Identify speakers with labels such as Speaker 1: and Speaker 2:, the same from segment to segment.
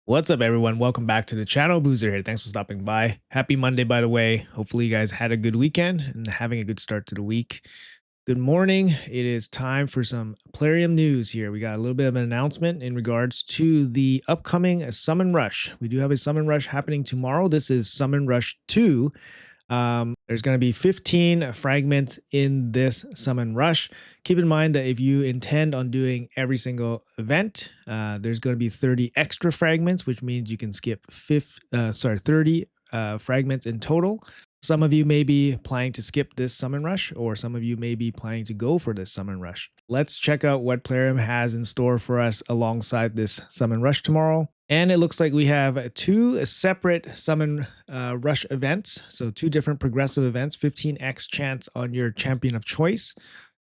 Speaker 1: What's up, everyone? Welcome back to the channel. Boozer here. Thanks for stopping by. Happy Monday, by the way. Hopefully, you guys had a good weekend and having a good start to the week. Good morning. It is time for some Plarium news here. We got a little bit of an announcement in regards to the upcoming Summon Rush. We do have a Summon Rush happening tomorrow. This is Summon Rush 2. There's going to be 15 fragments in this summon rush. Keep in mind that if you intend on doing every single event, there's going to be 30 extra fragments, which means you can skip 30 fragments in total. Some of you may be planning to skip this summon rush, or some of you may be planning to go for this summon rush. Let's check out what Plarium has in store for us alongside this summon rush tomorrow. And it looks like we have two separate summon rush events. So two different progressive events, 15x chance on your champion of choice.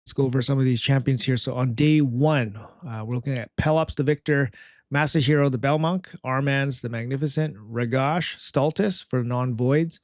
Speaker 1: Let's go over some of these champions here. So on day one, we're looking at Pelops the Victor, Masahiro the Belmonk, Armans the Magnificent, Ragash, Stultus for non-voids.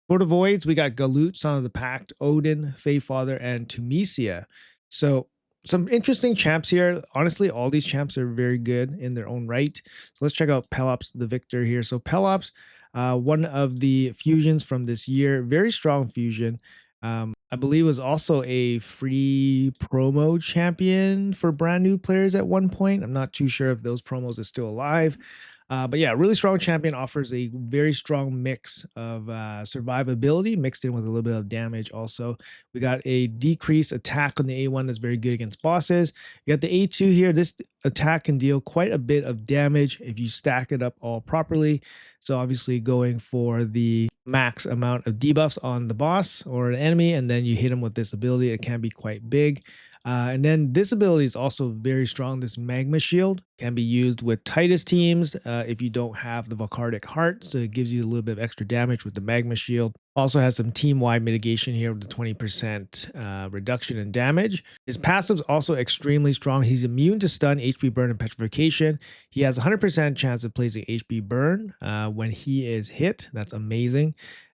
Speaker 1: For the voids, we got Galut, Son of the Pact, Odin, Father, and Tunisia. So some interesting champs here. Honestly, all these champs are very good in their own right. So let's check out Pelops the Victor here. So Pelops, one of the fusions from this year, very strong fusion. I believe was also a free promo champion for brand new players at one point. I'm not too sure if those promos are still alive. But yeah, really strong champion, offers a very strong mix of survivability mixed in with a little bit of damage. Also, we got a decreased attack on the A1 that's very good against bosses. You got the A2 here. This attack can deal quite a bit of damage if you stack it up all properly. So obviously going for the max amount of debuffs on the boss or an enemy, and then you hit them with this ability. It can be quite big. And then this ability is also very strong. This Magma Shield can be used with Titus teams if you don't have the Valcardic Heart. So it gives you a little bit of extra damage with the Magma Shield. Also has some team-wide mitigation here with the 20% reduction in damage. His passive's also extremely strong. He's immune to stun, HP burn, and petrification. He has 100% chance of placing HP burn when he is hit. That's amazing.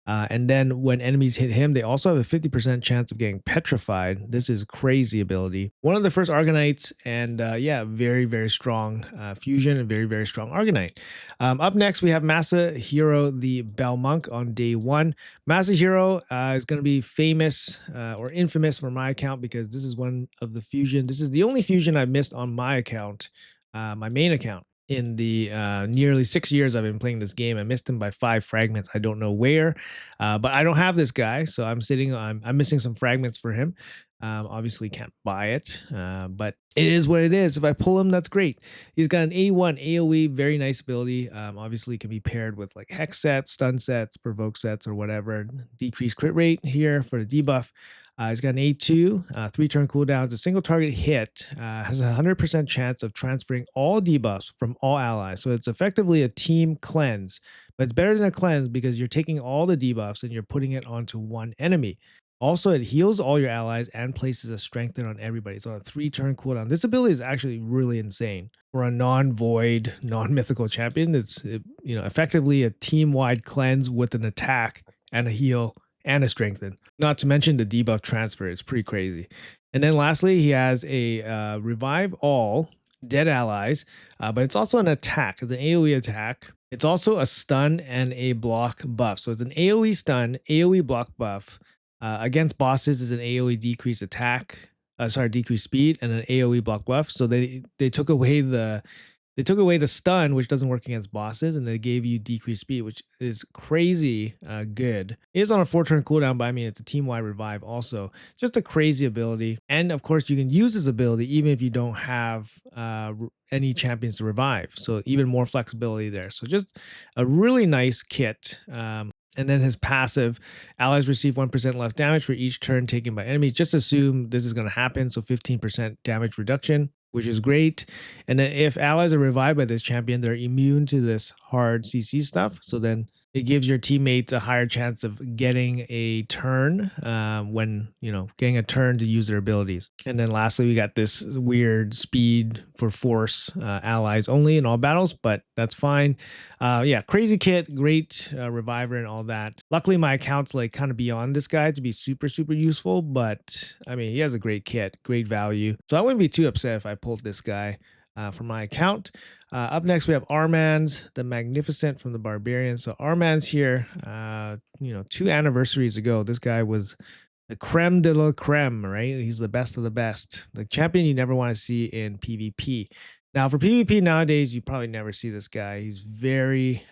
Speaker 1: And then when enemies hit him, they also have a 50% chance of getting petrified. This is crazy ability. One of the first Argonites, and yeah, very, very strong fusion and very, very strong Argonite. Up next, we have Masahiro the Belmonk on day one. Masahiro is going to be famous or infamous for my account because this is one of the fusion. This is the only fusion I've missed on my account, my main account. In the nearly 6 years I've been playing this game, I missed him by 5 fragments. I don't know where, but I don't have this guy, so I'm missing some fragments for him. Obviously can't buy it, but it is what it is. If I pull him, that's great. He's got an A1 AoE, very nice ability. Obviously can be paired with like hex sets, stun sets, provoke sets, or whatever. Decreased crit rate here for the debuff. He's got an A2, 3-turn cooldowns. A single target hit has a 100% chance of transferring all debuffs from all allies. So it's effectively a team cleanse, but it's better than a cleanse because you're taking all the debuffs and you're putting it onto one enemy. Also, it heals all your allies and places a strengthen on everybody. So on a 3-turn cooldown. This ability is actually really insane. For a non-void, non-mythical champion, it's effectively a team-wide cleanse with an attack and a heal and a strengthen. Not to mention the debuff transfer. It's pretty crazy. And then lastly, he has a revive all dead allies, but it's also an attack. It's an AoE attack. It's also a stun and a block buff. So it's an AoE stun, AoE block buff. Against bosses is an AoE decrease attack, decrease speed, and an AoE block buff. So they took away the stun, which doesn't work against bosses, and they gave you decreased speed, which is crazy good. It is on a 4-turn cooldown, but I mean, it's a team-wide revive also. Just a crazy ability. And of course, you can use this ability even if you don't have any champions to revive. So even more flexibility there. So just a really nice kit. And then his passive, allies receive 1% less damage for each turn taken by enemies. Just assume this is going to happen. So 15% damage reduction, which is great. And then if allies are revived by this champion, they're immune to this hard CC stuff. So then it gives your teammates a higher chance of getting a turn getting a turn to use their abilities. And then lastly, we got this weird speed for force allies only in all battles, but that's fine. Yeah, crazy kit, great reviver and all that. Luckily, my account's like kind of beyond this guy to be super, super useful, but I mean, he has a great kit, great value. So I wouldn't be too upset if I pulled this guy. for my account. Up next, we have Armans, the Magnificent from the Barbarians. So Armans here, 2 anniversaries ago, this guy was the creme de la creme, right? He's the best of the best, the champion you never want to see in PvP. Now, for PvP nowadays, you probably never see this guy. He's very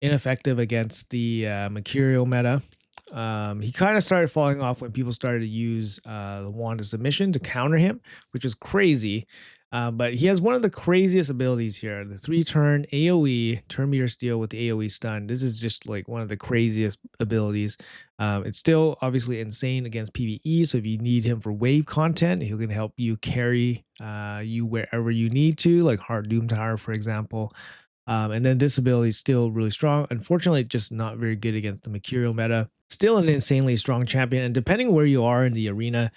Speaker 1: ineffective against the Mercurial meta. He kind of started falling off when people started to use the Wand of Submission to counter him, which is crazy. But he has one of the craziest abilities here, the 3-turn AoE, turn meter steal with the AoE stun. This is just like one of the craziest abilities. It's still obviously insane against PvE, so if you need him for wave content, he can help you carry you wherever you need to, like Hard Doom Tower, for example. And then this ability is still really strong. Unfortunately, just not very good against the Mercurial meta. Still an insanely strong champion, and depending where you are in the arena,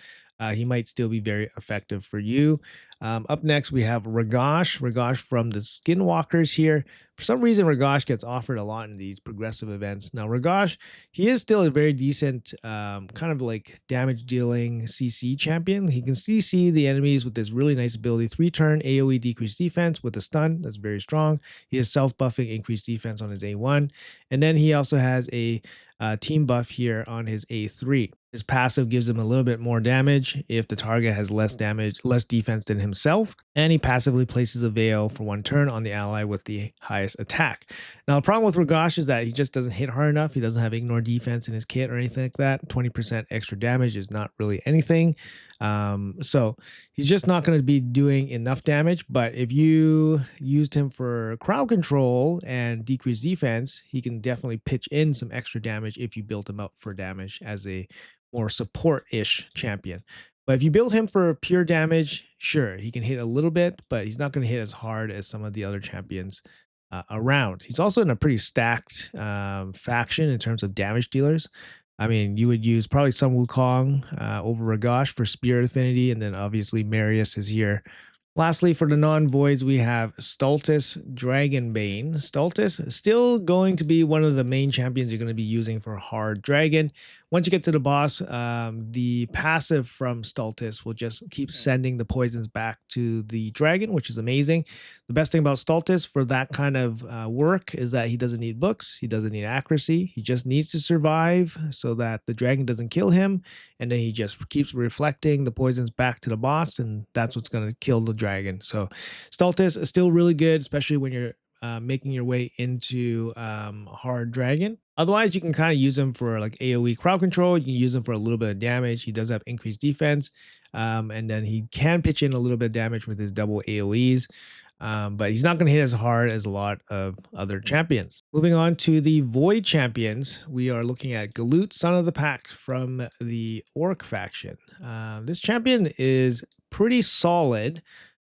Speaker 1: he might still be very effective for you. Up next, we have Ragash. Ragash from the Skinwalkers here. For some reason, Ragash gets offered a lot in these progressive events. Now, Ragash, he is still a very decent kind of like damage dealing CC champion. He can CC the enemies with this really nice ability, 3-turn AoE decreased defense with a stun. That's very strong. He has self-buffing increased defense on his A1. And then he also has a team buff here on his A3. His passive gives him a little bit more damage if the target has less defense than himself, and he passively places a veil for 1 turn on the ally with the highest attack. Now, the problem with Ragash is that he just doesn't hit hard enough. He doesn't have ignore defense in his kit or anything like that. 20% extra damage is not really anything. So he's just not going to be doing enough damage, but if you used him for crowd control and decreased defense, he can definitely pitch in some extra damage if you build him up for damage as a more support-ish champion. But if you build him for pure damage, sure, he can hit a little bit, but he's not going to hit as hard as some of the other champions around. He's also in a pretty stacked faction in terms of damage dealers. I mean, you would use probably some Wukong over Ragash for Spirit Affinity, and then obviously Marius is here. Lastly, for the non-voids, we have Stultus Dragonbane. Stultus is still going to be one of the main champions you're going to be using for hard dragon. Once you get to the boss, the passive from Stultus will just keep sending the poisons back to the dragon, which is amazing. The best thing about Stultus for that kind of work is that he doesn't need books, he doesn't need accuracy, he just needs to survive so that the dragon doesn't kill him, and then he just keeps reflecting the poisons back to the boss, and that's what's going to kill the dragon. So Stultus is still really good, especially when you're making your way into hard dragon. Otherwise, you can kind of use him for like AoE crowd control. You can use him for a little bit of damage. He does have increased defense, and then he can pitch in a little bit of damage with his double AoEs. But he's not going to hit as hard as a lot of other champions. Moving on to the Void champions, we are looking at Galut, Son of the Pack from the Orc faction. This champion is pretty solid.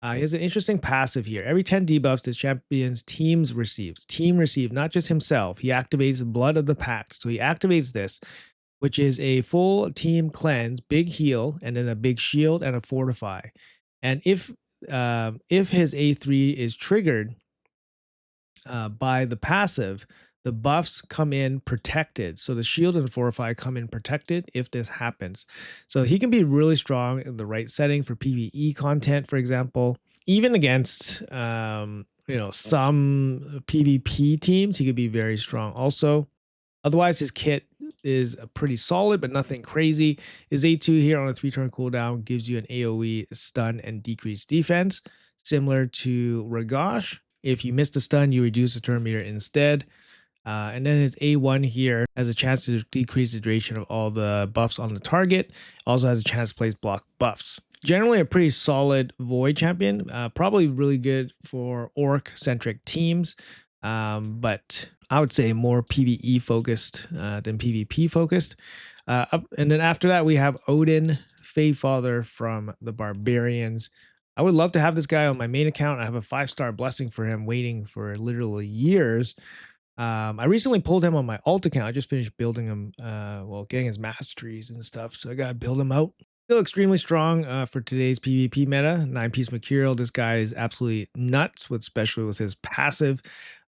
Speaker 1: He has an interesting passive here. Every 10 debuffs this champion's team receives, not just himself. He activates Blood of the Pact. So he activates this, which is a full team cleanse, big heal, and then a big shield and a fortify. And if his A3 is triggered by the passive, the buffs come in protected. So the shield and fortify come in protected if this happens. So he can be really strong in the right setting for PvE content, for example. Even against some PvP teams, he could be very strong also. Otherwise, his kit is pretty solid, but nothing crazy. His A2 here on a 3-turn cooldown gives you an AoE stun and decreased defense, similar to Ragash. If you miss the stun, you reduce the turn meter instead. And then his A1 here has a chance to decrease the duration of all the buffs on the target. Also has a chance to place block buffs. Generally a pretty solid Void champion, probably really good for Orc-centric teams, but I would say more PvE focused than PvP focused. And then after that, we have Odin, Father from the Barbarians. I would love to have this guy on my main account. I have a 5-star blessing for him waiting for literally years. I recently pulled him on my alt account. I just finished building him, getting his masteries and stuff. So I got to build him out. Still extremely strong for today's PvP meta. 9-piece Mercurial. This guy is absolutely nuts, especially with his passive.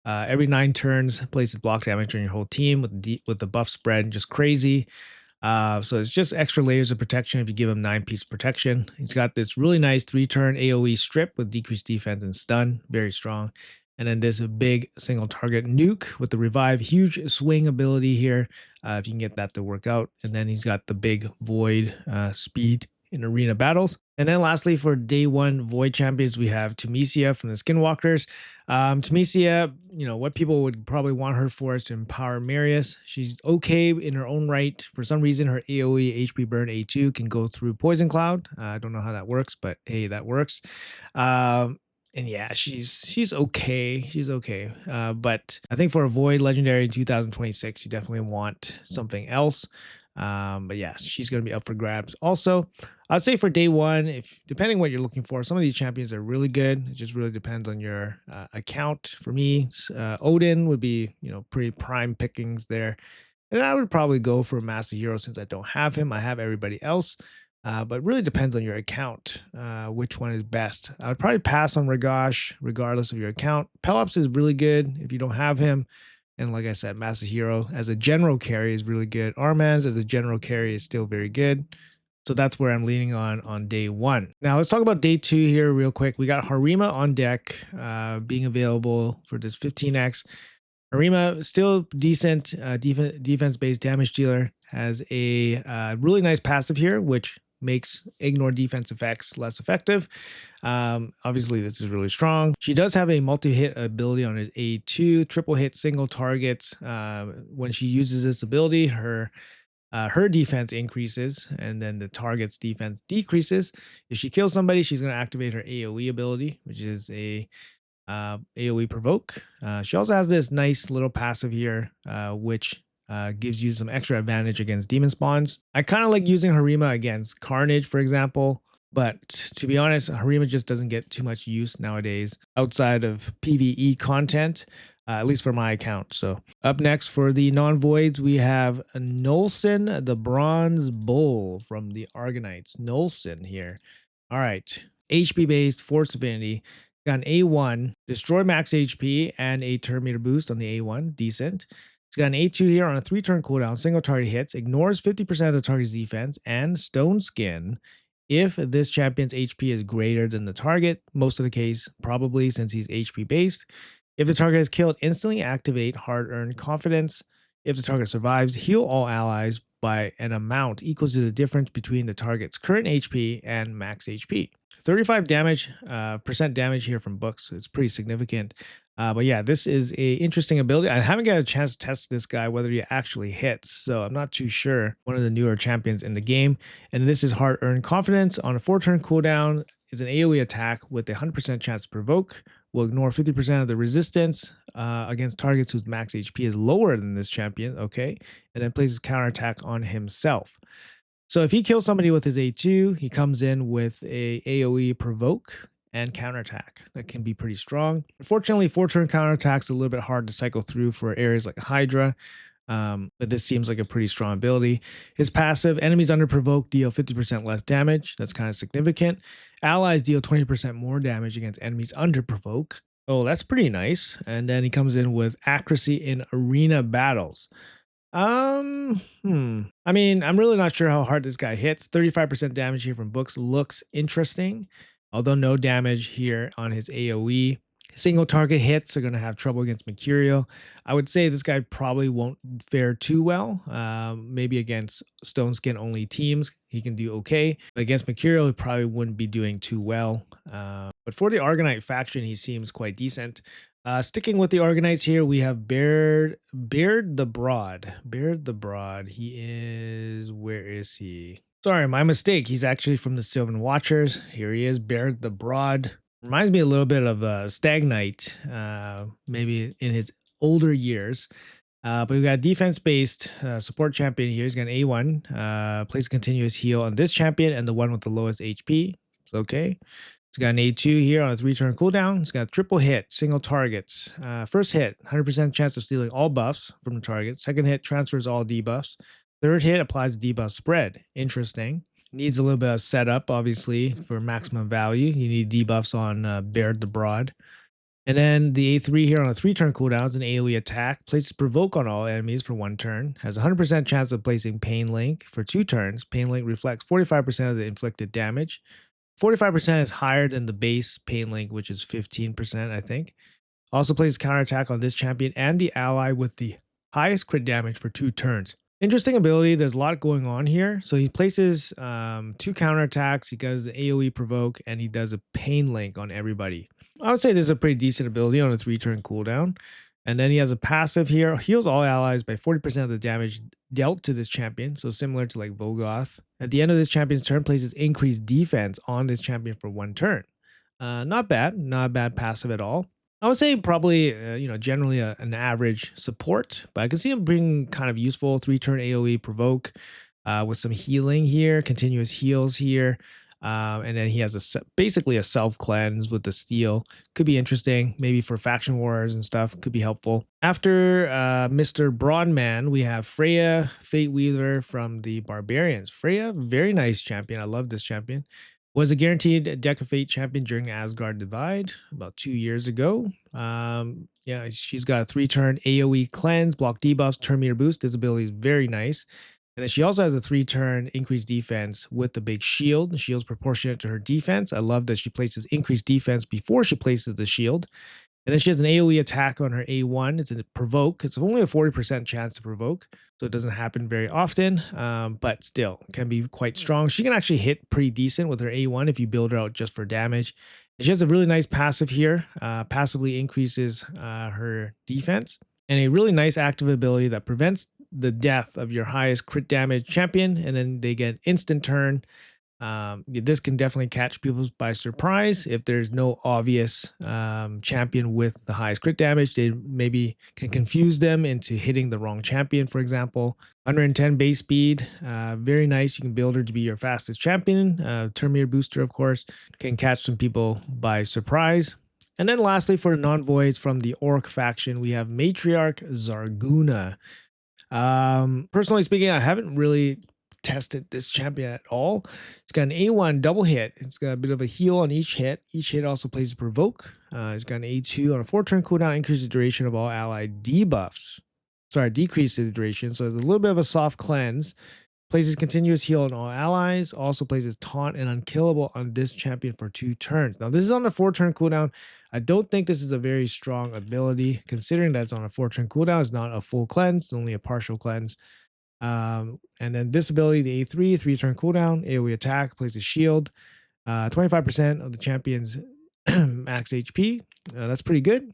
Speaker 1: Every 9 turns, places block damage on your whole team with the buff spread. Just crazy. So it's just extra layers of protection if you give him 9-piece protection. He's got this really nice 3-turn AoE strip with decreased defense and stun, very strong. And then this big single target nuke with the revive, huge swing ability here, if you can get that to work out. And then he's got the big void speed in arena battles. And then lastly, for day one void champions, we have Tunisia from the Skinwalkers. Tunisia, what people would probably want her for is to empower Marius. She's okay in her own right. For some reason, her AoE HP burn A2 can go through Poison Cloud. I don't know how that works, but hey, that works. And yeah, she's okay. She's okay. But I think for a Void Legendary in 2026, you definitely want something else. But yeah, she's going to be up for grabs. Also, I'd say for day one, if depending what you're looking for, some of these champions are really good. It just really depends on your account. For me, Odin would be pretty prime pickings there, and I would probably go for Master Hero since I don't have him. I have everybody else. But it really depends on your account, which one is best. I would probably pass on Ragash regardless of your account. Pelops is really good if you don't have him. And like I said, Master Hero as a general carry is really good. Armans as a general carry is still very good. So that's where I'm leaning on day one. Now let's talk about day two here real quick. We got Harima on deck being available for this 15x. Harima, still decent defense-based damage dealer, has a really nice passive here, which makes ignore defense effects less effective. Obviously, this is really strong. She does have a multi-hit ability on his A2, triple hit single targets. When she uses this ability, her defense increases and then the target's defense decreases. If she kills somebody, she's going to activate her AoE ability, which is a AoE provoke. She also has this nice little passive here, which gives you some extra advantage against demon spawns. I kind of like using Harima against Carnage, for example, but to be honest, Harima just doesn't get too much use nowadays outside of PvE content, at least for my account. So up next for the non-voids, we have Nolson, the Bronze Bull from the Argonites. Nolson here. All right. HP based Force Affinity. Got an A1, destroy max HP and a turn meter boost on the A1, decent. It's got an A2 here on a 3-turn cooldown, single target hits, ignores 50% of the target's defense, and Stone Skin if this champion's HP is greater than the target, most of the case, probably since he's HP based. If the target is killed, instantly activate hard-earned confidence. If the target survives, heal all allies by an amount equal to the difference between the target's current HP and max HP. 35 damage, percent damage here from books. It's pretty significant. But yeah, this is a interesting ability. I haven't got a chance to test this guy, whether he actually hits. So I'm not too sure. One of the newer champions in the game. And this is hard-earned confidence. On a 4-turn cooldown, is an AoE attack with a 100% chance to provoke. Will ignore 50% of the resistance against targets whose max HP is lower than this champion. Okay. And then places counterattack on himself. So if he kills somebody with his A2, he comes in with a AoE provoke and counterattack. That can be pretty strong. Unfortunately, 4-turn counterattack's a little bit hard to cycle through for areas like Hydra. But this seems like a pretty strong ability. His passive, enemies under provoke deal 50% less damage. That's kind of significant. Allies deal 20% more damage against enemies under provoke. Oh, that's pretty nice. And then he comes in with accuracy in arena battles. I mean, I'm really not sure how hard this guy hits. 35% damage here from books looks interesting, although no damage here on his AoE. Single target hits are going to have trouble against Mercurial. I would say this guy probably won't fare too well. Maybe against Stone Skin only teams, he can do okay. But against Mercurial, he probably wouldn't be doing too well. But for the Argonite faction, he seems quite decent. Sticking with the Argonites here, we have Beard the Broad. Beard the Broad. He is... Where is he? Sorry, my mistake. He's actually from the Sylvan Watchers. Here he is, Beard the Broad. Reminds me a little bit of Stag Knight, maybe in his older years. But we've got defense-based support champion here. He's got an A1. Place continuous heal on this champion and the one with the lowest HP. It's okay. He's got an A2 here on a 3-turn cooldown. He's got triple hit, single targets. First hit, 100% chance of stealing all buffs from the target. Second hit, transfers all debuffs. Third hit, applies debuff spread. Interesting. Needs a little bit of setup, obviously, for maximum value. You need debuffs on Baird the Broad. And then the A3 here on a 3-turn cooldown is an AoE attack. Places Provoke on all enemies for 1 turn. Has a 100% chance of placing Pain Link for 2 turns. Pain Link reflects 45% of the inflicted damage. 45% is higher than the base Pain Link, which is 15%, I think. Also places counterattack on this champion and the ally with the highest crit damage for 2 turns. Interesting ability. There's a lot going on here. So he places 2 counterattacks. He does the AoE Provoke, and he does a Pain Link on everybody. I would say this is a pretty decent ability on a 3-turn cooldown. And then he has a passive here. Heals all allies by 40% of the damage dealt to this champion. So similar to like Vogoth. At the end of this champion's turn, places increased defense on this champion for 1 turn. Not bad. Not a bad passive at all. I would say probably, generally an average support, but I can see him being kind of useful. 3-turn AoE Provoke with some healing here, continuous heals here. And then he has basically a self cleanse with the steel. Could be interesting, maybe for faction wars and stuff. Could be helpful. After Mr. Broadman, we have Freya, Fate Weaver from the Barbarians. Freya, very nice champion. I love this champion. Was a guaranteed Deck of Fate champion during Asgard Divide about 2 years ago. Yeah, she's got a 3-turn AoE cleanse, block debuffs, turn meter boost. This ability is very nice. And then she also has a 3-turn increased defense with the big shield. The shield's proportionate to her defense. I love that she places increased defense before she places the shield. And then she has an AoE attack on her A1. It's a Provoke. It's only a 40% chance to provoke, so it doesn't happen very often, but still can be quite strong. She can actually hit pretty decent with her A1 if you build her out just for damage. And she has a really nice passive here. Passively increases her defense. And a really nice active ability that prevents the death of your highest crit damage champion, and then they get instant turn. This can definitely catch people by surprise if there's no obvious champion with the highest crit damage. They maybe can confuse them into hitting the wrong champion, for example. 110 base speed, very nice. You can build her to be your fastest champion. Turn meter booster, of course, can catch some people by surprise. And then lastly, for the non-voids from the Orc faction, we have Matriarch Zarguna. Personally speaking, I haven't really tested this champion at all. It's got an A1 double hit. It's got a bit of a heal on each hit. Each hit also plays a Provoke. It's got an A2 on a 4-turn cooldown, increases the duration of all allied debuffs. Sorry, decreases the duration. So there's a little bit of a soft cleanse. Places continuous heal on all allies. Also places taunt and unkillable on this champion for 2 turns. Now this is on a 4-turn cooldown. I don't think this is a very strong ability, considering that it's on a 4-turn cooldown. It's not a full cleanse, it's only a partial cleanse. And then this ability, the A3, 3-turn cooldown, AoE attack, places shield, 25% of the champion's max HP. That's pretty good.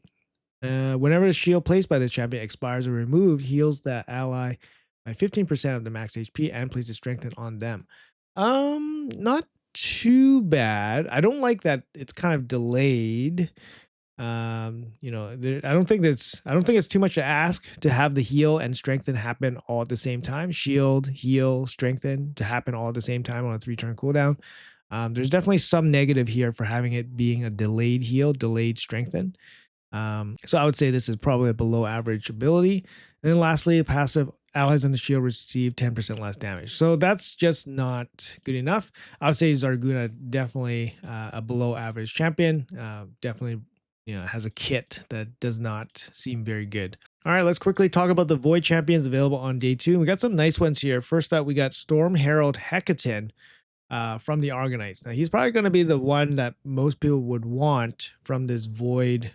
Speaker 1: Whenever the shield placed by this champion expires or removed, heals that ally by 15% of the max HP and places strengthen on them. Not too bad. I don't like that it's kind of delayed. I don't think it's too much to ask to have the heal and strengthen happen all at the same time. Shield, heal, strengthen to happen all at the same time on a 3-turn cooldown. There's definitely some negative here for having it being a delayed heal, delayed strengthen. So I would say this is probably a below average ability. And then lastly, passive allies on the shield receive 10% less damage. So that's just not good enough. I would say Zarguna definitely a below average champion. Definitely has a kit that does not seem very good. All right, let's quickly talk about the Void champions available on day 2. We got some nice ones here. First up, we got Storm Herald Hecaton from the Argonauts. Now, he's probably going to be the one that most people would want from this Void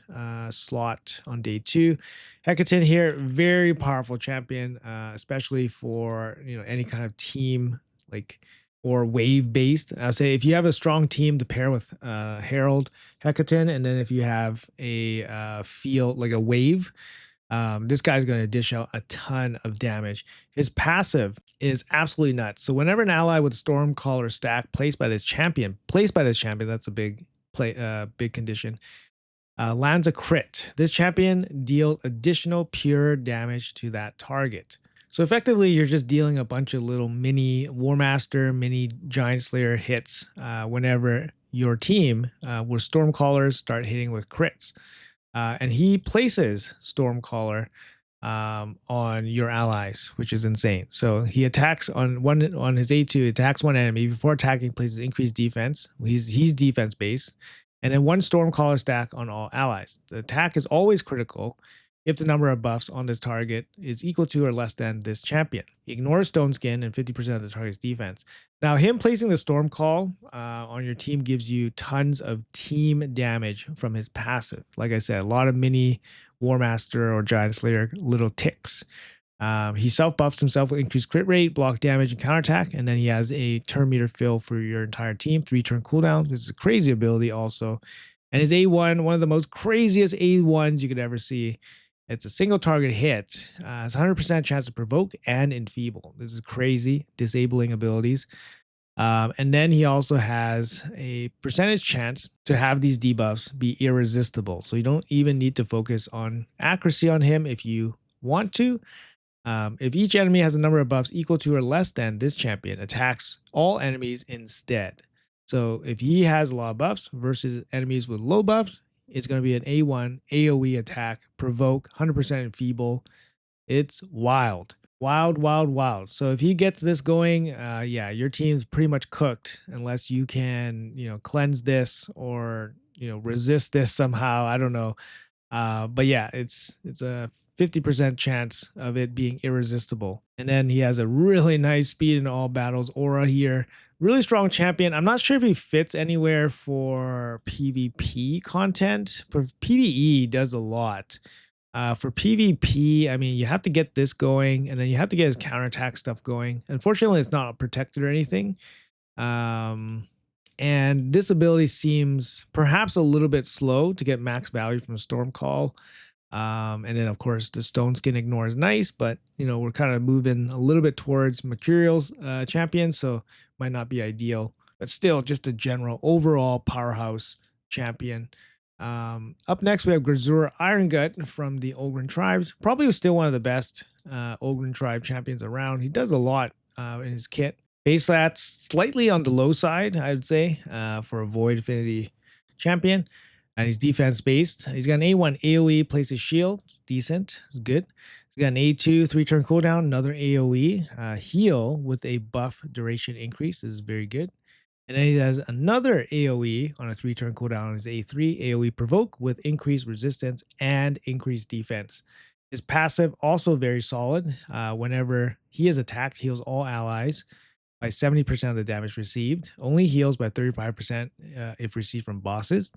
Speaker 1: slot on day 2. Hecaton here, very powerful champion, especially for any kind of team or wave based. I'll say if you have a strong team to pair with Herald Hecaton, and then if you have a field like a wave, this guy's going to dish out a ton of damage. His passive is absolutely nuts. So whenever an ally with Stormcaller stack placed by this champion, that's a big condition, lands a crit. This champion deals additional pure damage to that target. So effectively, you're just dealing a bunch of little mini War Master, mini Giant Slayer hits whenever your team with Stormcallers start hitting with crits. And he places Stormcaller on your allies, which is insane. So he attacks on his A2, attacks one enemy. Before attacking, places increased defense. He's defense based. and then one Stormcaller stack on all allies. The attack is always critical if the number of buffs on this target is equal to or less than this champion. He ignores Stone Skin and 50% of the target's defense. Now, him placing the Storm Call on your team gives you tons of team damage from his passive. Like I said, a lot of mini War Master or Giant Slayer little ticks. He self-buffs himself with increased crit rate, block damage, and counterattack, and then he has a turn meter fill for your entire team, 3-turn cooldown. This is a crazy ability also. And his A1, one of the most craziest A1s you could ever see. It's a single target hit. Has 100% chance to provoke and enfeeble. This is crazy, disabling abilities. And then he also has a percentage chance to have these debuffs be irresistible. So you don't even need to focus on accuracy on him if you want to. If each enemy has a number of buffs equal to or less than this champion, attacks all enemies instead. So if he has a lot of buffs versus enemies with low buffs, it's going to be an A1 AoE attack, provoke, 100% enfeeble. It's wild. Wild, wild, wild. So if he gets this going, yeah, your team's pretty much cooked unless you can, cleanse this or, resist this somehow. I don't know. But yeah, it's a 50% chance of it being irresistible. And then he has a really nice speed in all battles aura here. Really strong champion. I'm not sure if he fits anywhere for PvP content. For PvE, he does a lot. For PvP, I mean, you have to get this going, and then you have to get his counterattack stuff going. Unfortunately, it's not protected or anything. And this ability seems perhaps a little bit slow to get max value from a Storm Call. And then, of course, the Stone Skin Ignore is nice, but, we're kind of moving a little bit towards Mercurial's champion, so might not be ideal. But still, just a general overall powerhouse champion. Up next, we have Grazur Iron Gut from the Ogryn Tribes. Probably still one of the best Ogryn Tribe champions around. He does a lot in his kit. Base stats slightly on the low side, I would say, for a Void Affinity champion. And he's defense based. He's got an A1 AoE, places shield. It's decent. It's good. He's got an A2 3-turn cooldown, another AoE. Heal with a buff duration increase. This is very good. And then he has another AoE on a 3-turn cooldown on his A3, AoE provoke with increased resistance and increased defense. His passive also very solid. Whenever he is attacked, heals all allies by 70% of the damage received. Only heals by 35% if received from bosses.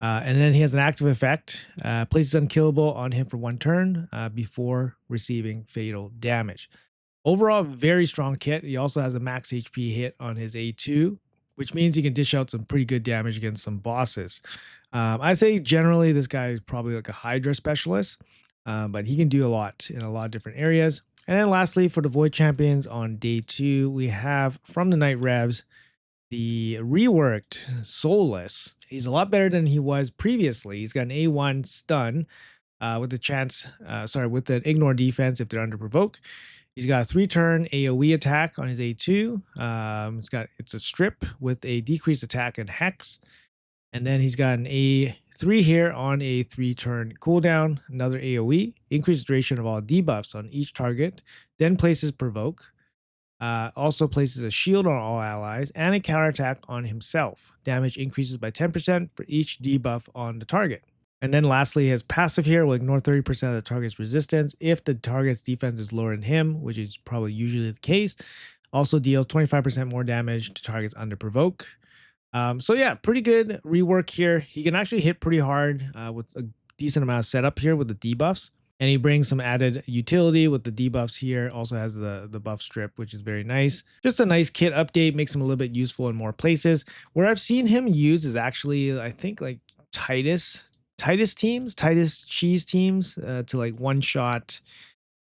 Speaker 1: And then he has an active effect, places unkillable on him for 1 turn before receiving fatal damage. Overall, very strong kit. He also has a max HP hit on his A2, which means he can dish out some pretty good damage against some bosses. I'd say generally this guy is probably like a Hydra specialist, but he can do a lot in a lot of different areas. And then lastly, for the Void Champions on day 2, we have from the Night Revs, the reworked Soulless. He's a lot better than he was previously. He's got an A1 stun with a chance, with an ignore defense if they're under provoke. He's got a 3-turn AoE attack on his A2. It's a strip with a decreased attack and hex. And then he's got an A3 here on a 3-turn cooldown, another AoE, increased duration of all debuffs on each target, then places provoke. Also places a shield on all allies and a counterattack on himself. Damage increases by 10% for each debuff on the target. And then lastly, his passive here will ignore 30% of the target's resistance if the target's defense is lower than him, which is probably usually the case. Also deals 25% more damage to targets under provoke. So yeah, pretty good rework here. He can actually hit pretty hard with a decent amount of setup here with the debuffs. And he brings some added utility with the debuffs here. Also has the buff strip, which is very nice. Just a nice kit update, makes him a little bit useful in more places. Where I've seen him used is actually, I think, like Titus cheese teams to like one-shot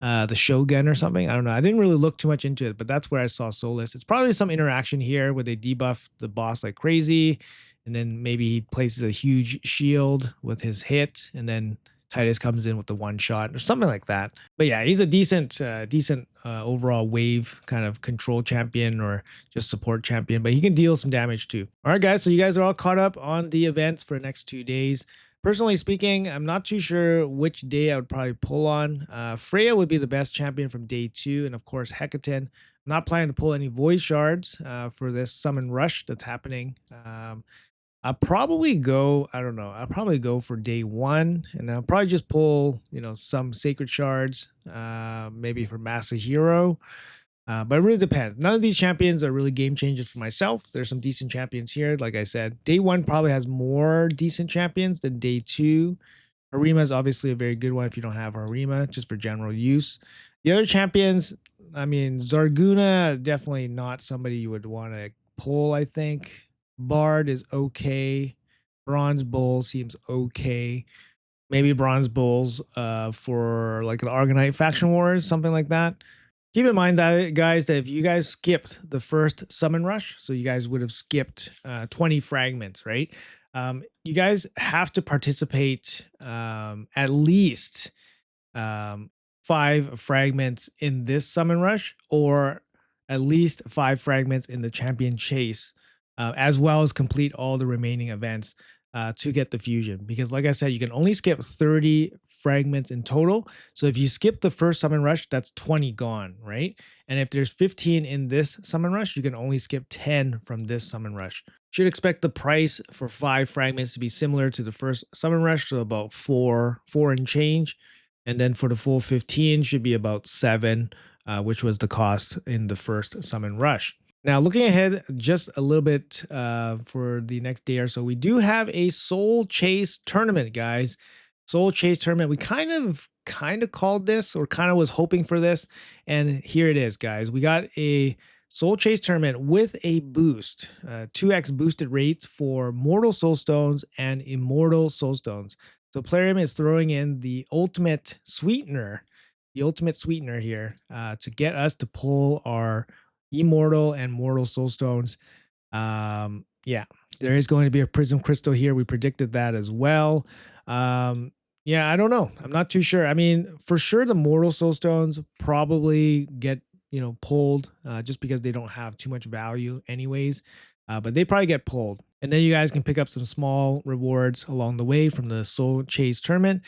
Speaker 1: the Shogun or something. I don't know. I didn't really look too much into it, but that's where I saw Soulless. It's probably some interaction here where they debuff the boss like crazy, and then maybe he places a huge shield with his hit, and then Titus comes in with the 1-shot or something like that. But yeah, he's a decent overall wave kind of control champion or just support champion, but he can deal some damage too. All right, guys. So you guys are all caught up on the events for the next 2 days. Personally speaking, I'm not too sure which day I would probably pull on. Freya would be the best champion from day 2, and of course Hecaton. I'm not planning to pull any void shards for this summon rush that's happening. I'll probably go, I don't know, I'll probably go for day one, and I'll probably just pull, some sacred shards, maybe for Masahiro. But it really depends. None of these champions are really game changers for myself. There's some decent champions here. Like I said, day one probably has more decent champions than day two. Harima is obviously a very good one if you don't have Harima, just for general use. The other champions, I mean, Zarguna, definitely not somebody you would want to pull, I think. Bard is okay. Bronze Bull seems okay. Maybe Bronze Bulls for like the Argonite Faction Wars, something like that. Keep in mind that, guys, that if you guys skipped the first summon rush, so you guys would have skipped 20 fragments, right? You guys have to participate at least um, 5 fragments in this summon rush, or at least 5 fragments in the champion chase, as well as complete all the remaining events to get the fusion. Because, like I said, you can only skip 30 fragments in total. So if you skip the first summon rush, that's 20 gone, right? And if there's 15 in this summon rush, you can only skip 10 from this summon rush. Should expect the price for 5 fragments to be similar to the first summon rush, so about four and change. And then for the full 15 should be about 7, which was the cost in the first summon rush. Now, looking ahead just a little bit for the next day or so, we do have a Soul Chase tournament, guys. Soul Chase tournament. We kind of called this, or kind of was hoping for this, and here it is, guys. We got a Soul Chase tournament with a boost, 2x boosted rates for Mortal Soul Stones and Immortal Soul Stones. So Plarium is throwing in the ultimate sweetener here to get us to pull our Immortal and Mortal Soul Stones. Yeah, there is going to be a Prism Crystal here. We predicted that as well. Yeah, I don't know. I'm not too sure. I mean, for sure, the Mortal Soul Stones probably get pulled just because they don't have too much value anyways. But they probably get pulled. And then you guys can pick up some small rewards along the way from the Soul Chase tournament.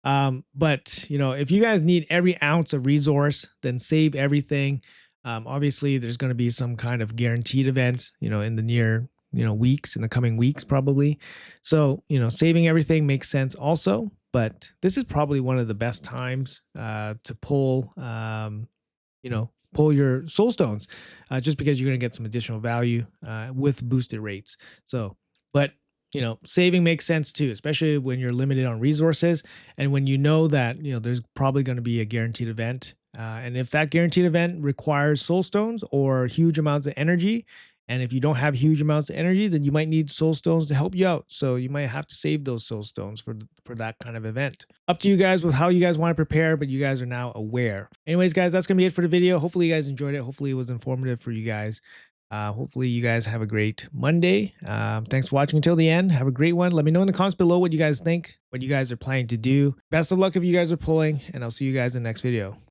Speaker 1: But if you guys need every ounce of resource, then save everything. Obviously, there's going to be some kind of guaranteed event, in the near, weeks, in the coming weeks, probably. So, saving everything makes sense also. But this is probably one of the best times to pull, pull your soul stones, just because you're going to get some additional value with boosted rates. So, but saving makes sense too, especially when you're limited on resources and when you know that there's probably going to be a guaranteed event. And if that guaranteed event requires soul stones or huge amounts of energy, and if you don't have huge amounts of energy, then you might need soul stones to help you out. So you might have to save those soul stones for that kind of event. Up to you guys with how you guys want to prepare, but you guys are now aware. Anyways, guys, that's going to be it for the video. Hopefully you guys enjoyed it. Hopefully it was informative for you guys. Hopefully you guys have a great Monday. Thanks for watching until the end. Have a great one. Let me know in the comments below what you guys think, what you guys are planning to do. Best of luck if you guys are pulling, and I'll see you guys in the next video.